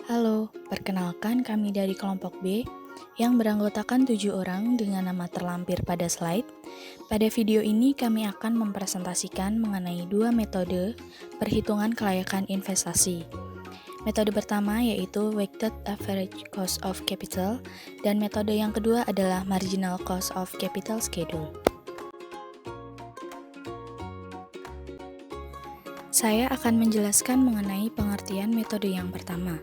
Halo, perkenalkan kami dari kelompok B yang beranggotakan 7 orang dengan nama terlampir pada slide. Pada video ini kami akan mempresentasikan mengenai dua metode perhitungan kelayakan investasi. Metode pertama yaitu Weighted Average Cost of Capital dan metode yang kedua adalah Marginal Cost of Capital Schedule. Saya akan menjelaskan mengenai pengertian metode yang pertama.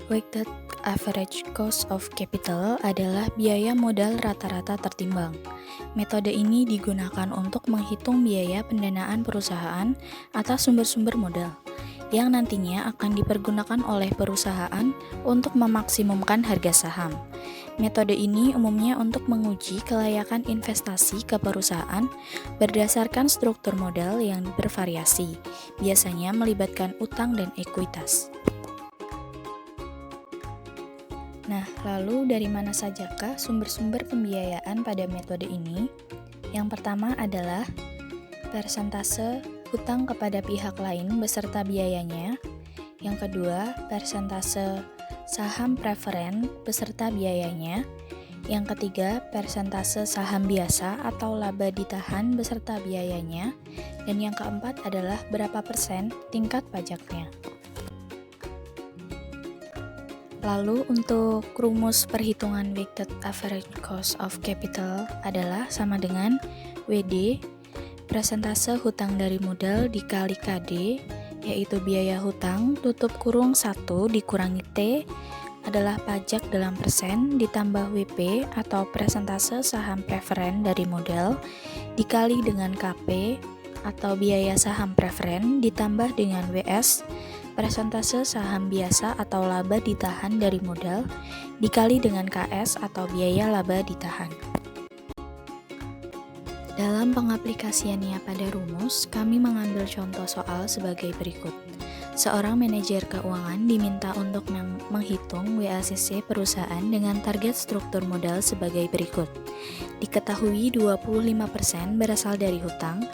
Weighted Average Cost of Capital adalah biaya modal rata-rata tertimbang. Metode ini digunakan untuk menghitung biaya pendanaan perusahaan atas sumber-sumber modal, yang nantinya akan dipergunakan oleh perusahaan untuk memaksimumkan harga saham. Metode ini umumnya untuk menguji kelayakan investasi ke perusahaan berdasarkan struktur modal yang bervariasi, biasanya melibatkan utang dan ekuitas. Nah, lalu dari mana sajakah sumber-sumber pembiayaan pada metode ini? Yang pertama adalah persentase hutang kepada pihak lain beserta biayanya. Yang kedua, persentase saham preferen beserta biayanya. Yang ketiga, persentase saham biasa atau laba ditahan beserta biayanya. Dan yang keempat adalah berapa persen tingkat pajaknya. Lalu untuk rumus perhitungan Weighted Average Cost of Capital adalah sama dengan WD persentase hutang dari modal dikali KD, yaitu biaya hutang tutup kurung 1 dikurangi T adalah pajak dalam persen ditambah WP atau persentase saham preferen dari modal dikali dengan KP atau biaya saham preferen ditambah dengan WS persentase saham biasa atau laba ditahan dari modal dikali dengan KS atau biaya laba ditahan. Dalam pengaplikasiannya pada rumus, kami mengambil contoh soal sebagai berikut. Seorang manajer keuangan diminta untuk menghitung WACC perusahaan dengan target struktur modal sebagai berikut. Diketahui 25% berasal dari hutang,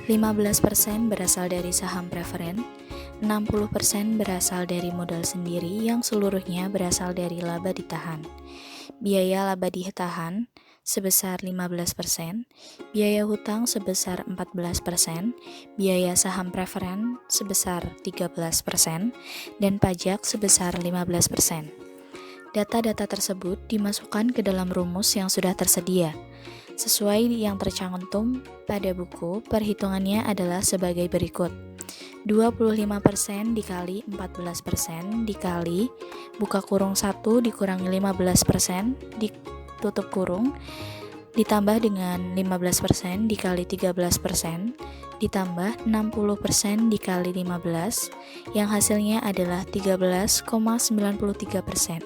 15% berasal dari saham preferen, 60% berasal dari modal sendiri yang seluruhnya berasal dari laba ditahan. Biaya laba ditahan sebesar 15%, biaya hutang sebesar 14%, biaya saham preferen sebesar 13%, dan pajak sebesar 15%. Data-data tersebut dimasukkan ke dalam rumus yang sudah tersedia. Sesuai yang tercantum pada buku, perhitungannya adalah sebagai berikut. 25% dikali 14% dikali buka kurung 1 dikurangi 15% ditutup kurung ditambah dengan 15% dikali 13% ditambah 60% dikali 15 yang hasilnya adalah 13,93%.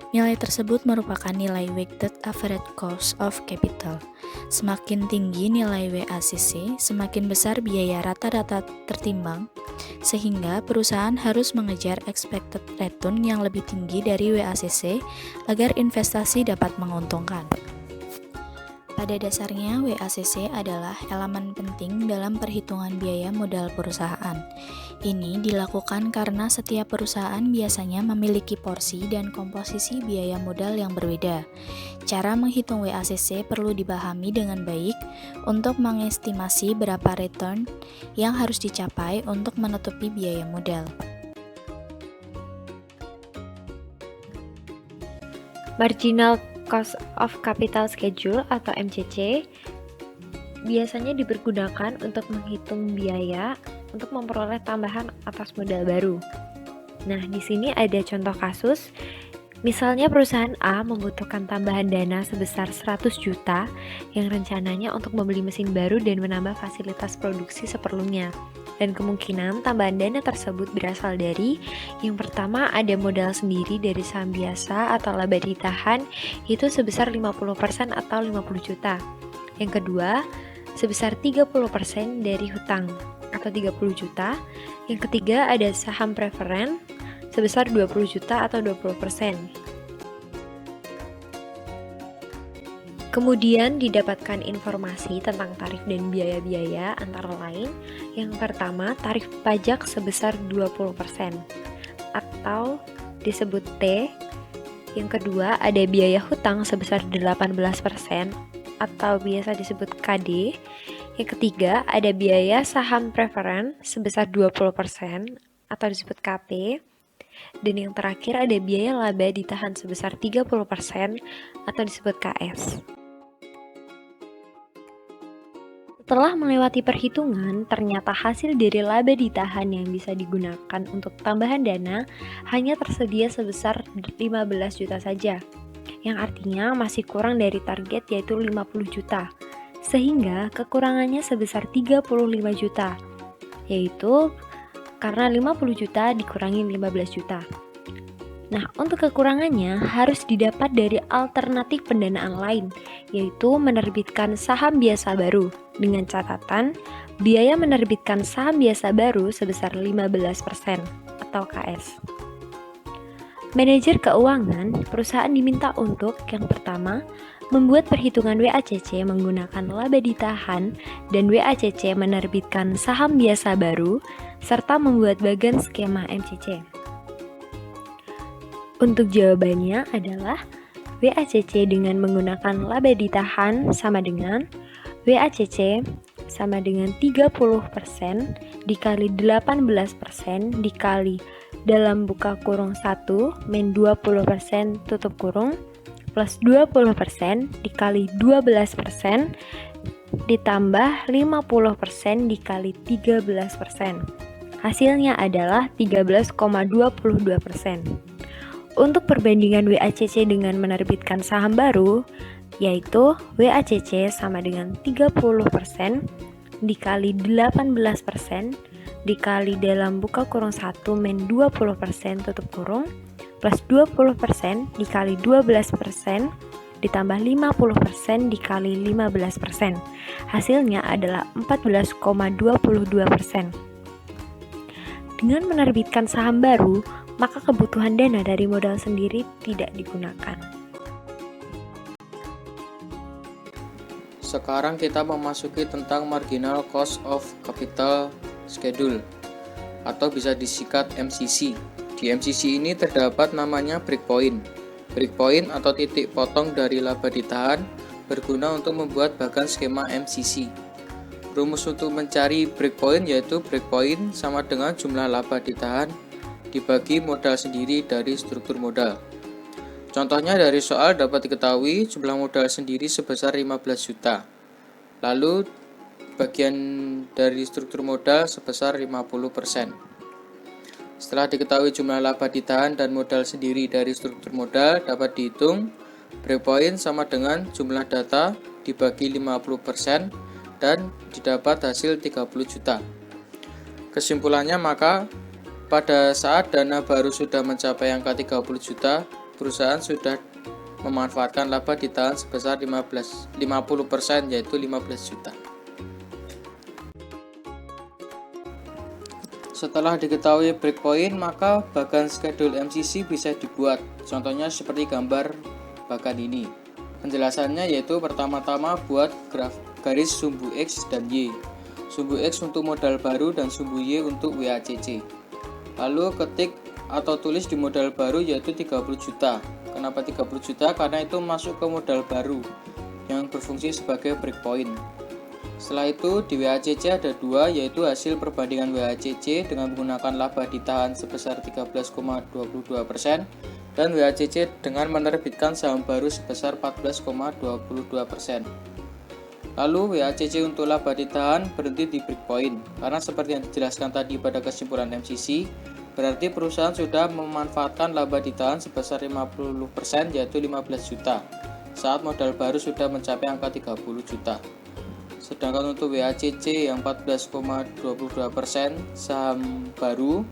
Nilai tersebut merupakan nilai Weighted Average Cost of Capital. Semakin tinggi nilai WACC, semakin besar biaya rata-rata tertimbang, sehingga perusahaan harus mengejar expected return yang lebih tinggi dari WACC agar investasi dapat menguntungkan. Pada dasarnya, WACC adalah elemen penting dalam perhitungan biaya modal perusahaan. Ini dilakukan karena setiap perusahaan biasanya memiliki porsi dan komposisi biaya modal yang berbeda. Cara menghitung WACC perlu dipahami dengan baik untuk mengestimasi berapa return yang harus dicapai untuk menutupi biaya modal. Marginal Cost of Capital Schedule atau MCC biasanya dipergunakan untuk menghitung biaya untuk memperoleh tambahan atas modal baru. Nah, di sini ada contoh kasus. Misalnya perusahaan A membutuhkan tambahan dana sebesar 100 juta yang rencananya untuk membeli mesin baru dan menambah fasilitas produksi seperlunya. Dan kemungkinan tambahan dana tersebut berasal dari yang pertama ada modal sendiri dari saham biasa atau laba ditahan itu sebesar 50% atau 50 juta. Yang kedua, sebesar 30% dari hutang atau 30 juta. Yang ketiga ada saham preferen sebesar 20 juta atau 20%. Kemudian didapatkan informasi tentang tarif dan biaya-biaya antara lain. Yang pertama, tarif pajak sebesar 20% atau disebut T. Yang kedua, ada biaya hutang sebesar 18% atau biasa disebut KD. Yang ketiga, ada biaya saham preferen sebesar 20% atau disebut KP. Dan yang terakhir, ada biaya laba ditahan sebesar 30% atau disebut KS. Setelah melewati perhitungan, ternyata hasil dari laba ditahan yang bisa digunakan untuk tambahan dana hanya tersedia sebesar 15 juta saja, yang artinya masih kurang dari target yaitu 50 juta, sehingga kekurangannya sebesar 35 juta, yaitu karena 50 juta dikurangi 15 juta. Nah, untuk kekurangannya harus didapat dari alternatif pendanaan lain, yaitu menerbitkan saham biasa baru, dengan catatan biaya menerbitkan saham biasa baru sebesar 15% atau KS. Manajer keuangan perusahaan diminta untuk yang pertama, membuat perhitungan WACC menggunakan laba ditahan dan WACC menerbitkan saham biasa baru, serta membuat bagan skema MCC. Untuk jawabannya adalah WACC dengan menggunakan laba ditahan sama dengan WACC sama dengan 30% dikali 18% dikali dalam buka kurung 1 min 20% tutup kurung plus 20% dikali 12% ditambah 50% dikali 13%. Hasilnya adalah 13,22%. Untuk perbandingan WACC dengan menerbitkan saham baru, yaitu WACC sama dengan 30% dikali 18% dikali dalam buka kurung 1 min 20% tutup kurung plus 20% dikali 12% ditambah 50% dikali 15%. Hasilnya adalah 14,22%. Dengan menerbitkan saham baru, maka kebutuhan dana dari modal sendiri tidak digunakan. Sekarang kita memasuki tentang Marginal Cost of Capital Schedule atau bisa disingkat MCC. Di MCC ini terdapat namanya breakpoint. Breakpoint atau titik potong dari laba ditahan berguna untuk membuat bagan skema MCC. Rumus untuk mencari breakpoint yaitu breakpoint sama dengan jumlah laba ditahan dibagi modal sendiri dari struktur modal. Contohnya dari soal dapat diketahui jumlah modal sendiri sebesar 15 juta. Lalu bagian dari struktur modal sebesar 50%. Setelah diketahui jumlah laba ditahan dan modal sendiri dari struktur modal, dapat dihitung breakpoint sama dengan jumlah data dibagi 50% dan didapat hasil 30 juta. Kesimpulannya, maka pada saat dana baru sudah mencapai angka 30 juta, perusahaan sudah memanfaatkan laba ditahan sebesar 50% yaitu 15 juta. Setelah diketahui breakpoint, maka bagan schedule MCC bisa dibuat. Contohnya seperti gambar bagan ini. Penjelasannya yaitu pertama-tama buat garis sumbu X dan Y. Sumbu X untuk modal baru dan sumbu Y untuk WACC. Lalu ketik atau tulis di modal baru yaitu 30 juta. Kenapa 30 juta? Karena itu masuk ke modal baru yang berfungsi sebagai breakpoint. Setelah itu di WACC ada dua, yaitu hasil perbandingan WACC dengan menggunakan laba ditahan sebesar 13,22% dan WACC dengan menerbitkan saham baru sebesar 14,22%. Lalu WACC untuk laba ditahan berhenti di breakpoint, karena seperti yang dijelaskan tadi pada kesimpulan MCC, berarti perusahaan sudah memanfaatkan laba ditahan sebesar 50% yaitu 15 juta, saat modal baru sudah mencapai angka 30 juta. Sedangkan untuk WACC yang 14,22% saham baru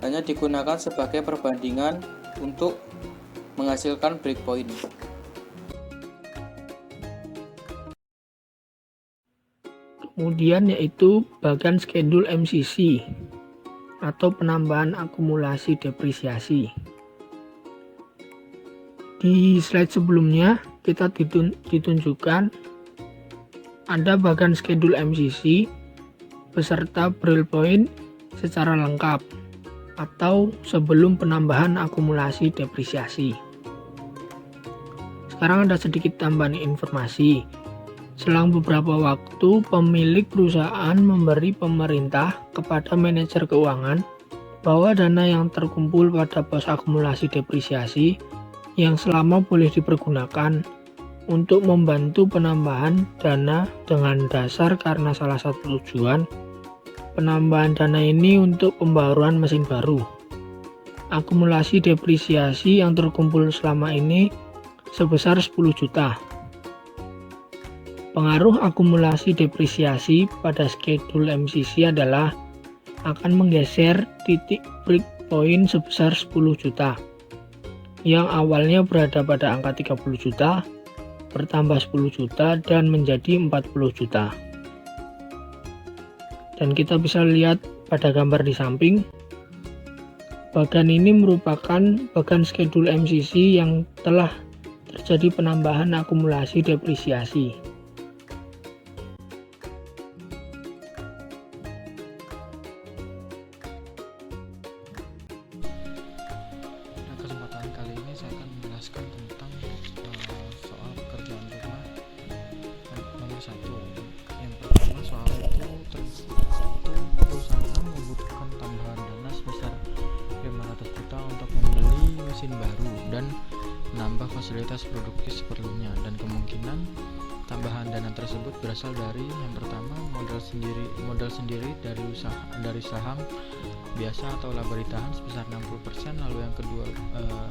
hanya digunakan sebagai perbandingan untuk menghasilkan breakpoint. Kemudian yaitu bagan schedule MCC atau penambahan akumulasi depresiasi. Di slide sebelumnya kita ditunjukkan ada bagan schedule MCC beserta breakpoint secara lengkap. atau sebelum penambahan akumulasi depresiasi. Sekarang ada sedikit tambahan informasi. Selang beberapa waktu, pemilik perusahaan memberi pemerintah kepada manajer keuangan bahwa dana yang terkumpul pada pos akumulasi depresiasi yang selama boleh dipergunakan untuk membantu penambahan dana dengan dasar karena salah satu tujuan. Penambahan dana ini untuk pembaruan mesin baru. Akumulasi depresiasi yang terkumpul selama ini sebesar 10 juta. Pengaruh akumulasi depresiasi pada schedule MCC adalah akan menggeser titik breakpoint sebesar 10 juta yang awalnya berada pada angka 30 juta bertambah 10 juta dan menjadi 40 juta. Dan kita bisa lihat pada gambar di samping, bagan ini merupakan bagan schedule MCC yang telah terjadi penambahan akumulasi depresiasi. Kesempatan kali ini saya akan menjelaskan tentang soal pekerjaan rumah nomor 1. Yang pertama, soal itu perusahaan membutuhkan tambahan dana sebesar 500 juta untuk membeli mesin baru dan menambah fasilitas produksi seperlunya, dan kemungkinan tambahan dana tersebut berasal dari yang pertama modal sendiri dari saham biasa atau laba ditahan sebesar 60%, lalu yang kedua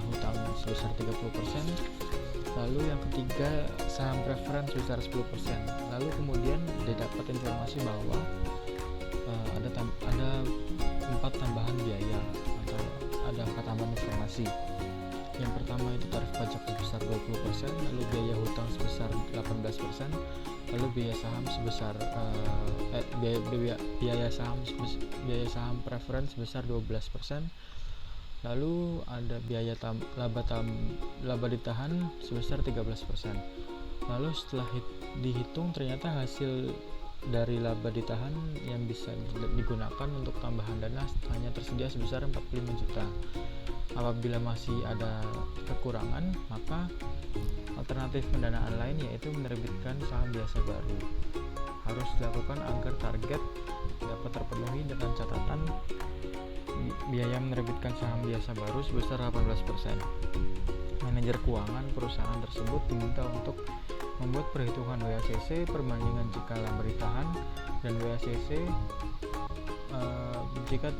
hutang sebesar 30%, lalu yang ketiga saham preference sebesar 10%. Lalu kemudian didapat informasi bahwa ada 4 tambahan biaya atau ada 4 tambahan informasi. Yang pertama itu tarif pajak sebesar 20%, lalu biaya hutang sebesar 18%, lalu biaya saham sebesar biaya saham preference sebesar 12%, lalu ada biaya laba ditahan sebesar 13%. Lalu setelah dihitung ternyata hasil dari laba ditahan yang bisa digunakan untuk tambahan dana hanya tersedia sebesar 45 juta. Apabila masih ada kekurangan, maka alternatif pendanaan lain yaitu menerbitkan saham biasa baru harus dilakukan agar target dapat terpenuhi dengan catatan biaya menerbitkan saham biasa baru sebesar 18%. Manajer keuangan perusahaan tersebut diminta untuk membuat perhitungan WACC perbandingan jika laba ditahan dan WACC jika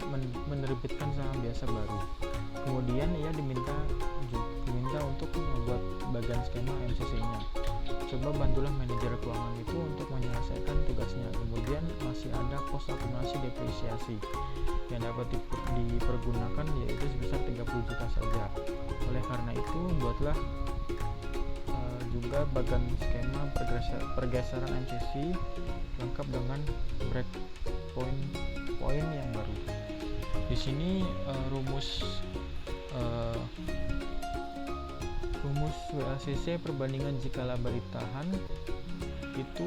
menerbitkan saham biasa baru. Kemudian ia diminta untuk membuat bagan skema MCC-nya. Coba bantulah manajer keuangan itu untuk menyelesaikan tugasnya. Kemudian masih ada pos akumulasi depresiasi yang dapat dipergunakan yaitu sebesar 30 juta saja. Oleh karena itu buatlah juga bagan skema pergeseran MCC lengkap dengan breakpoint yang baru. Di sini rumus WACC perbandingan jika laba ditahan itu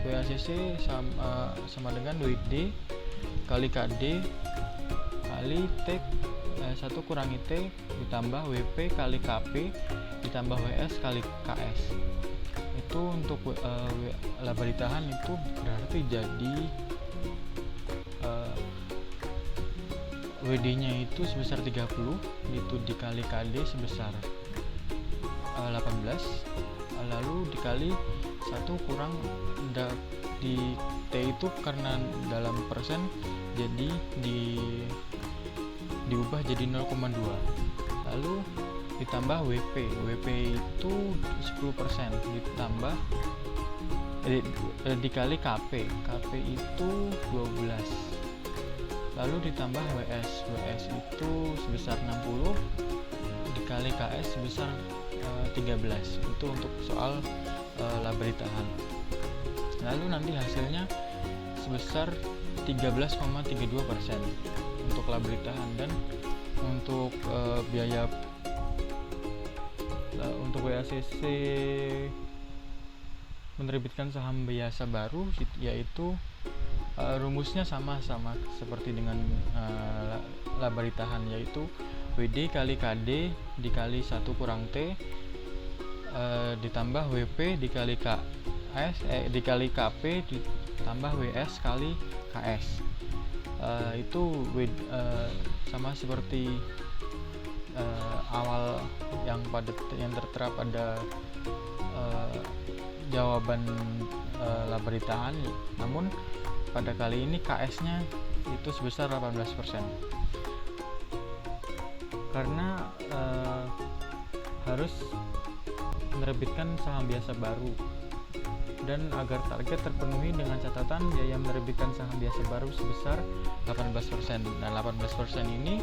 WACC sama dengan WD kali KD kali T 1 kurangi T ditambah WP kali KP ditambah WS kali KS. Itu untuk laba ditahan itu berarti jadi WD-nya itu sebesar 30 itu dikali KD sebesar 18, lalu dikali 1 kurang di T itu karena dalam persen jadi diubah jadi 0,2, lalu ditambah WP itu 10% ditambah dikali KP itu 12, lalu ditambah WS itu sebesar 60 dikali KS sebesar 13. Itu untuk soal laba ditahan. Lalu nanti hasilnya sebesar 13,32% untuk laba ditahan, dan untuk biaya untuk WACC menerbitkan saham biasa baru yaitu Rumusnya sama seperti dengan laba ditahan, yaitu WD kali KD dikali 1 kurang T ditambah WP dikali dikali KP ditambah WS kali KS. Itu sama seperti awal yang tertera pada jawaban laba ditahan, namun pada kali ini KS nya itu sebesar 18%, karena harus menerbitkan saham biasa baru, dan agar target terpenuhi dengan catatan biaya menerbitkan saham biasa baru sebesar 18%. Nah, 18% ini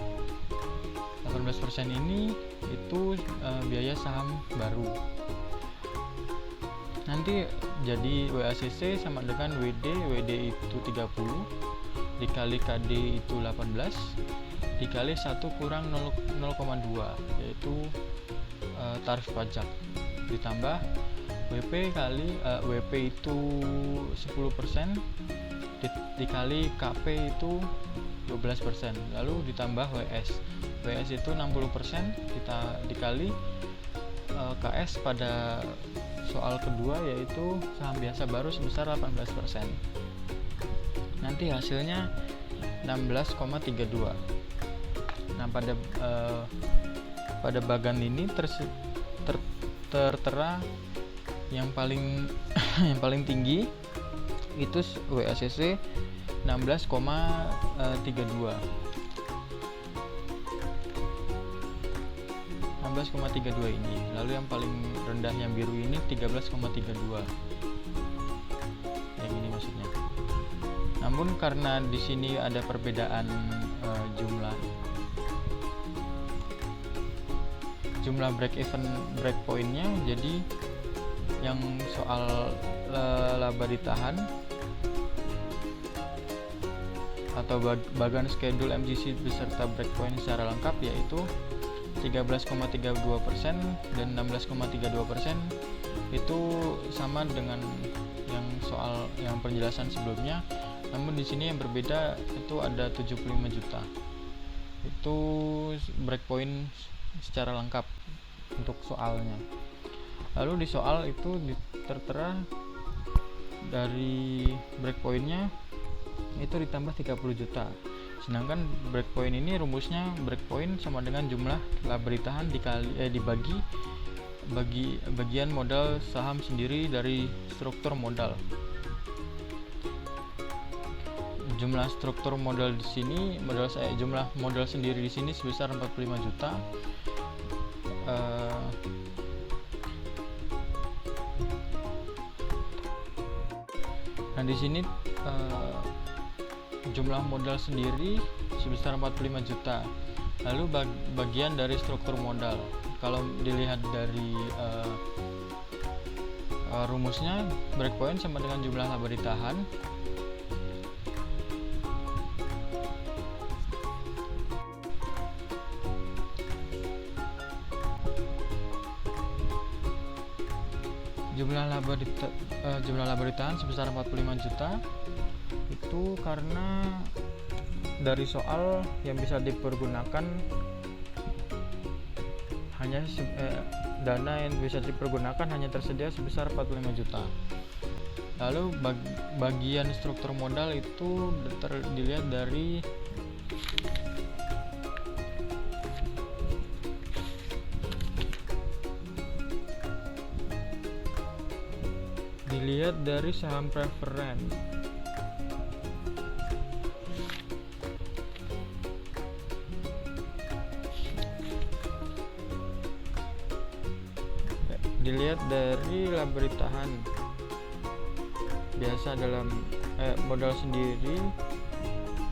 itu biaya saham baru. Nanti jadi WACC sama dengan WD itu 30 dikali KD itu 18 dikali 1 kurang 0,2 yaitu tarif pajak, ditambah WP kali WP itu 10% dikali KP itu 12%, lalu ditambah WS itu 60% dikali KS pada soal kedua, yaitu saham biasa baru sebesar 18%. Nanti hasilnya 16,32. Nah, pada bagan ini tertera yang paling yang paling tinggi itu WACC 16,32 ini, lalu yang paling rendah yang biru ini 13,32, yang ini maksudnya. Namun karena di sini ada perbedaan jumlah break pointnya, jadi yang soal laba ditahan atau bagan schedule MCC beserta breakpoint secara lengkap yaitu 13,32% dan 16,32% itu sama dengan yang soal yang penjelasan sebelumnya, namun di sini yang berbeda itu ada 75 juta. Itu breakpoint secara lengkap untuk soalnya. Lalu di soal itu tertera dari breakpointnya itu ditambah 30 juta. Sedangkan breakpoint ini rumusnya breakpoint sama dengan jumlah laba ditahan dibagi bagian modal saham sendiri dari struktur modal. Jumlah struktur modal di sini, jumlah modal sendiri di sini sebesar 45 juta. Nah, di sini jumlah modal sendiri sebesar 45 juta. Lalu bagian dari struktur modal. Kalau dilihat dari rumusnya, breakpoint sama dengan jumlah laba ditahan jumlah laba ditahan sebesar 45 juta itu karena dari soal yang bisa dipergunakan hanya dana yang bisa dipergunakan hanya tersedia sebesar 45 juta. Lalu bagian struktur modal itu dilihat dari saham preferen. Dilihat dari laba ditahan biasa dalam modal sendiri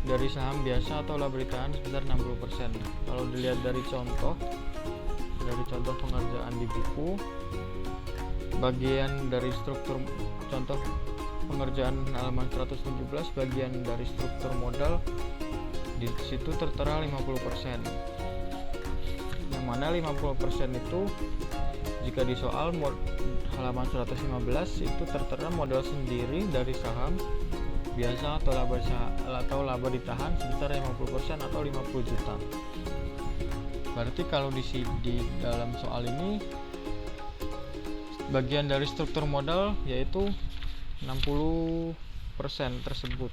dari saham biasa atau laba ditahan sebesar 60%. Kalau dilihat dari contoh pengerjaan di buku, bagian dari struktur contoh pengerjaan halaman 117, bagian dari struktur modal di situ tertera 50%. Yang mana 50% itu jika di soal halaman 115 itu tertera modal sendiri dari saham biasa atau laba ditahan sebesar 50% atau 50 juta. Berarti kalau di dalam soal ini bagian dari struktur modal yaitu 60% tersebut,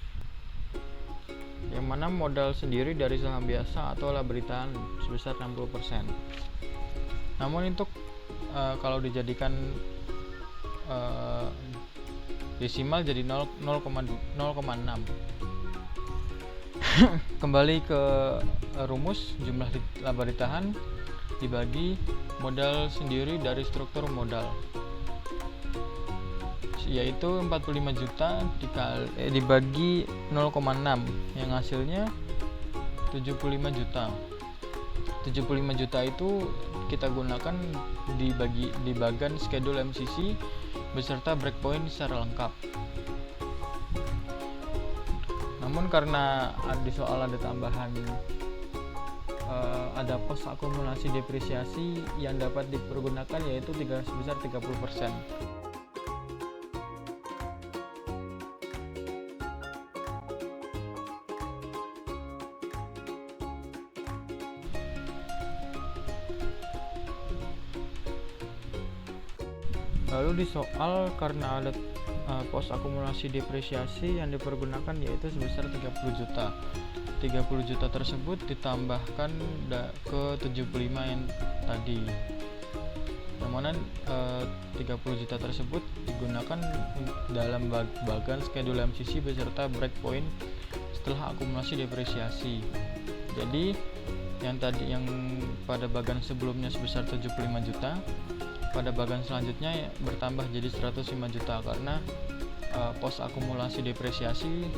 yang mana modal sendiri dari saham biasa atau laba ditahan sebesar 60%. Namun untuk kalau dijadikan desimal jadi 0,6. Kembali ke rumus, jumlah laba ditahan dibagi modal sendiri dari struktur modal, yaitu 45 juta dibagi 0,6, yang hasilnya 75 juta. 75 juta itu kita gunakan di bagian schedule MCC beserta breakpoint secara lengkap. Namun karena di soal ada tambahan ada pos akumulasi depresiasi yang dapat dipergunakan yaitu sebesar 30%. Lalu di soal karena ada pos akumulasi depresiasi yang dipergunakan yaitu sebesar 30 juta. 30 juta tersebut ditambahkan ke 75 yang tadi. Yang mana 30 juta tersebut digunakan dalam bagian schedule MCC beserta breakpoint setelah akumulasi depresiasi. Jadi yang pada bagian sebelumnya sebesar 75 juta, pada bagian selanjutnya bertambah jadi 105 juta karena pos akumulasi depresiasi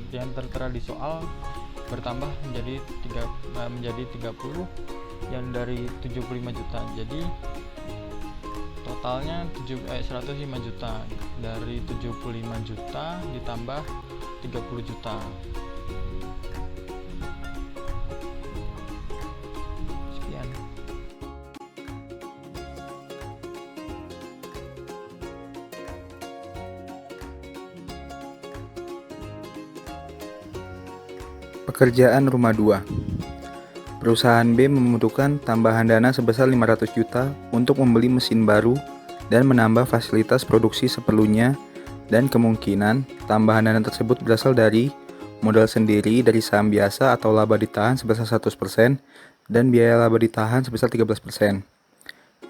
yang tertera di soal bertambah menjadi 30 yang dari 75 juta. Jadi totalnya 105 juta. Dari 75 juta ditambah 30 juta. Pekerjaan rumah 2. Perusahaan B membutuhkan tambahan dana sebesar 500 juta untuk membeli mesin baru dan menambah fasilitas produksi seperlunya, dan kemungkinan tambahan dana tersebut berasal dari modal sendiri dari saham biasa atau laba ditahan sebesar 100% dan biaya laba ditahan sebesar 13%.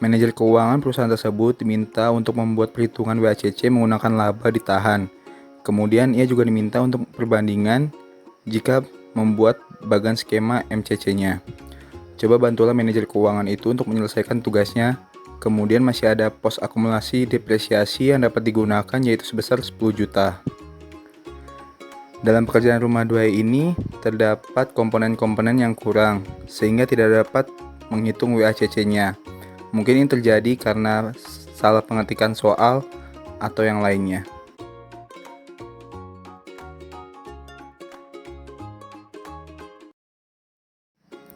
Manajer keuangan perusahaan tersebut diminta untuk membuat perhitungan WACC menggunakan laba ditahan. Kemudian ia juga diminta untuk perbandingan jika membuat bagan skema MCC-nya. Coba bantulah manajer keuangan itu untuk menyelesaikan tugasnya. Kemudian masih ada pos akumulasi depresiasi yang dapat digunakan yaitu sebesar 10 juta. Dalam pekerjaan rumah 2 ini terdapat komponen-komponen yang kurang sehingga tidak dapat menghitung WACC-nya. Mungkin ini terjadi karena salah pengetikan soal atau yang lainnya.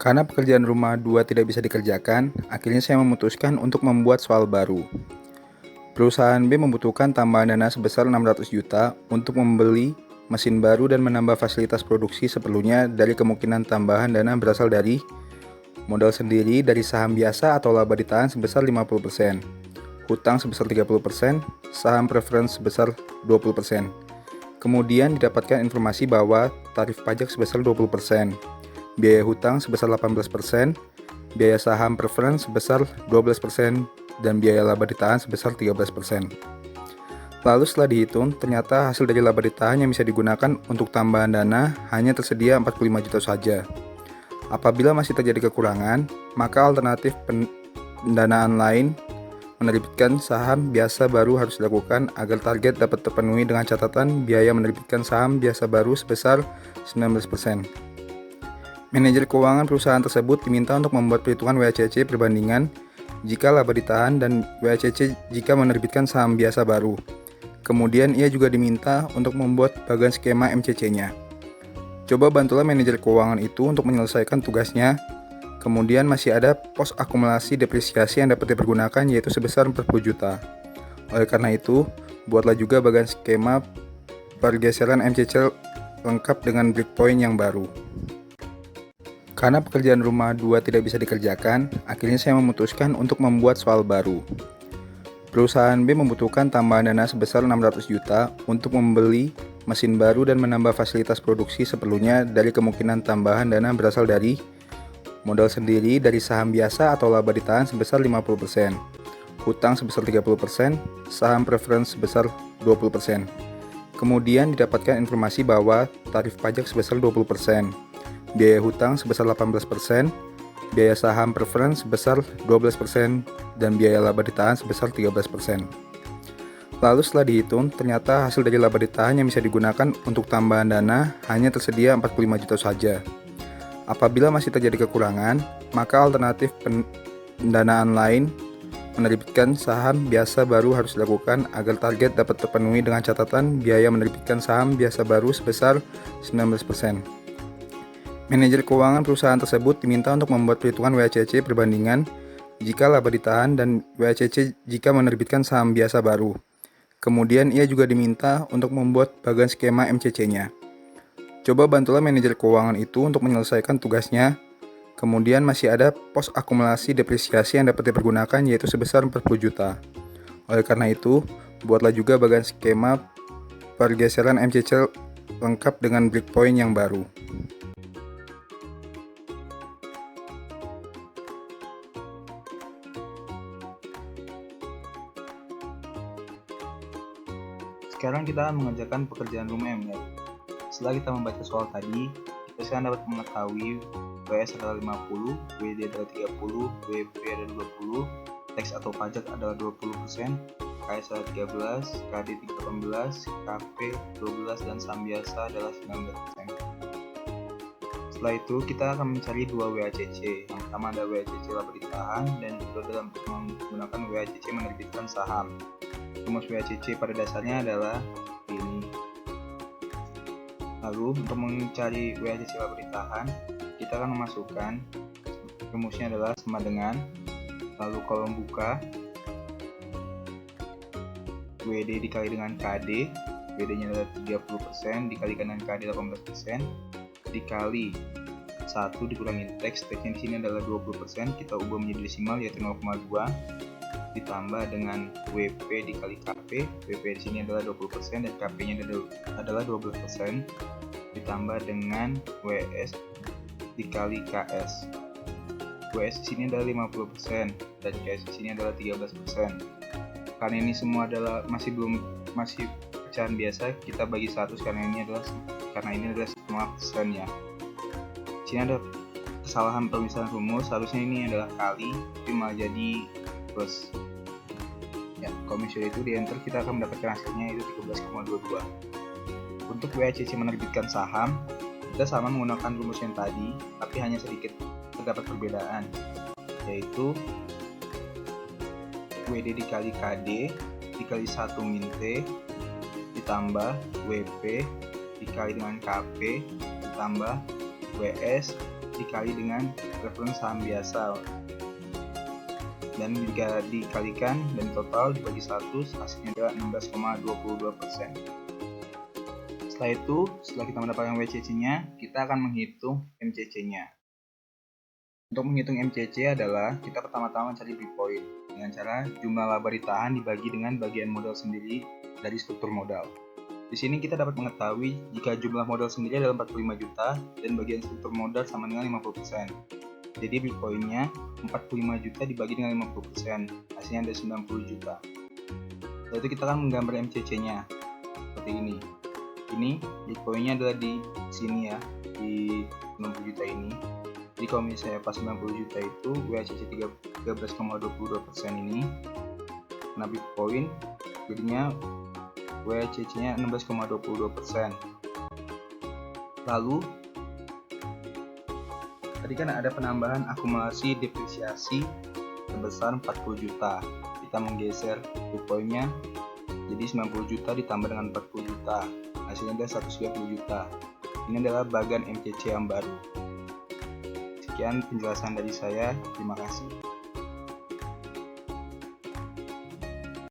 Karena pekerjaan rumah 2 tidak bisa dikerjakan, akhirnya saya memutuskan untuk membuat soal baru. Perusahaan B membutuhkan tambahan dana sebesar 600 juta untuk membeli mesin baru dan menambah fasilitas produksi seperlunya, dari kemungkinan tambahan dana berasal dari modal sendiri dari saham biasa atau laba ditahan sebesar 50%, hutang sebesar 30%, saham preference sebesar 20%. Kemudian didapatkan informasi bahwa tarif pajak sebesar 20%. Biaya hutang sebesar 18%, biaya saham preference sebesar 12%, dan biaya laba ditahan sebesar 13%. Lalu setelah dihitung, ternyata hasil dari laba ditahan yang bisa digunakan untuk tambahan dana hanya tersedia 45 juta saja. Apabila masih terjadi kekurangan, maka alternatif pendanaan lain menerbitkan saham biasa baru harus dilakukan agar target dapat terpenuhi, dengan catatan biaya menerbitkan saham biasa baru sebesar 19%. Manajer keuangan perusahaan tersebut diminta untuk membuat perhitungan WACC perbandingan jika laba ditahan dan WACC jika menerbitkan saham biasa baru. Kemudian ia juga diminta untuk membuat bagan skema MCC-nya. Coba bantulah manajer keuangan itu untuk menyelesaikan tugasnya. Kemudian masih ada pos akumulasi depresiasi yang dapat dipergunakan yaitu sebesar 40 juta. Oleh karena itu, buatlah juga bagan skema pergeseran MCC lengkap dengan breakpoint yang baru. Karena pekerjaan rumah 2 tidak bisa dikerjakan, akhirnya saya memutuskan untuk membuat soal baru. Perusahaan B membutuhkan tambahan dana sebesar 600 juta untuk membeli mesin baru dan menambah fasilitas produksi seperlunya. Dari kemungkinan tambahan dana berasal dari modal sendiri dari saham biasa atau laba ditahan sebesar 50%, hutang sebesar 30%, saham preference sebesar 20%. Kemudian didapatkan informasi bahwa tarif pajak sebesar 20%, biaya hutang sebesar 18%, biaya saham preference sebesar 12%, dan biaya laba ditahan sebesar 13%. Lalu setelah dihitung, ternyata hasil dari laba ditahan yang bisa digunakan untuk tambahan dana hanya tersedia 45 juta saja. Apabila masih terjadi kekurangan, maka alternatif pendanaan lain menerbitkan saham biasa baru harus dilakukan agar target dapat terpenuhi dengan catatan biaya menerbitkan saham biasa baru sebesar 19%. Manajer keuangan perusahaan tersebut diminta untuk membuat perhitungan WACC perbandingan jika laba ditahan dan WACC jika menerbitkan saham biasa baru. Kemudian ia juga diminta untuk membuat bagan skema MCC-nya. Coba bantulah manajer keuangan itu untuk menyelesaikan tugasnya. Kemudian masih ada pos akumulasi depresiasi yang dapat dipergunakan yaitu sebesar 40 juta. Oleh karena itu, buatlah juga bagan skema pergeseran MCC lengkap dengan breakpoint yang baru. Sekarang kita akan mengerjakan pekerjaan rumah yang mirip. Setelah kita membaca soal tadi, kita sekarang dapat mengetahui WS adalah 50, WD adalah 30, WP adalah 20, teks atau pajak adalah 20%, KS adalah 13, KD 18, KP 12, dan saham biasa adalah 19%. Setelah itu, kita akan mencari dua WACC. Yang pertama adalah WACC laba ditahan dan kedua adalah menggunakan WACC menerbitkan saham. Rumus WACC pada dasarnya adalah ini. Lalu untuk mencari WACC laba ditahan, kita akan memasukkan rumusnya adalah sama dengan, lalu kolom buka WD dikali dengan KD, WD nya adalah 30% dikalikan dengan KD 18%, dikali 1 dikurangi teks, teksnya di sini adalah 20%, kita ubah menjadi desimal yaitu 0,2, ditambah dengan WP dikali KP, WP di sini adalah 20% dan KP-nya adalah 12%, ditambah dengan WS dikali KS. WS di sini adalah 50% dan KS di sini adalah 13%. Karena ini semua adalah masih pecahan biasa, kita bagi 100 karena ini adalah semua persen ya. Di sini ada kesalahan pemisahan rumus, harusnya ini adalah kali, tapi malah jadi plus. Ya, kalau misalnya itu di enter kita akan mendapatkan hasilnya itu 13,22. Untuk WACC menerbitkan saham, kita sama menggunakan rumus yang tadi, tapi hanya sedikit terdapat perbedaan, yaitu WD dikali KD dikali 1 min T ditambah WP dikali dengan KP ditambah WS dikali dengan referensi saham biasa, dan jika dikalikan dan total dibagi 100 hasilnya adalah 16,22%. Setelah itu, setelah kita mendapatkan WCC-nya, kita akan menghitung MCC-nya. Untuk menghitung MCC adalah kita pertama-tama mencari breakpoint dengan cara jumlah laba ditahan dibagi dengan bagian modal sendiri dari struktur modal. Di sini kita dapat mengetahui jika jumlah modal sendiri adalah 45 juta dan bagian struktur modal sama dengan 50%. Jadi breakpoint-nya 45 juta dibagi dengan 50%, hasilnya ada 90 juta. Setelah itu kita akan menggambar MCC-nya seperti ini. Ini breakpoint-nya adalah di sini ya, di 90 juta ini. Jadi kalau misalnya pas 90 juta itu WACC 13,22% ini kena breakpoint, jadinya WACC-nya 16,22%. Lalu tadi kan ada penambahan akumulasi depresiasi sebesar 40 juta. Kita menggeser breakpoint-nya jadi 90 juta ditambah dengan 40 juta. Hasilnya adalah 130 juta. Ini adalah bagan MCC yang baru. Sekian penjelasan dari saya. Terima kasih.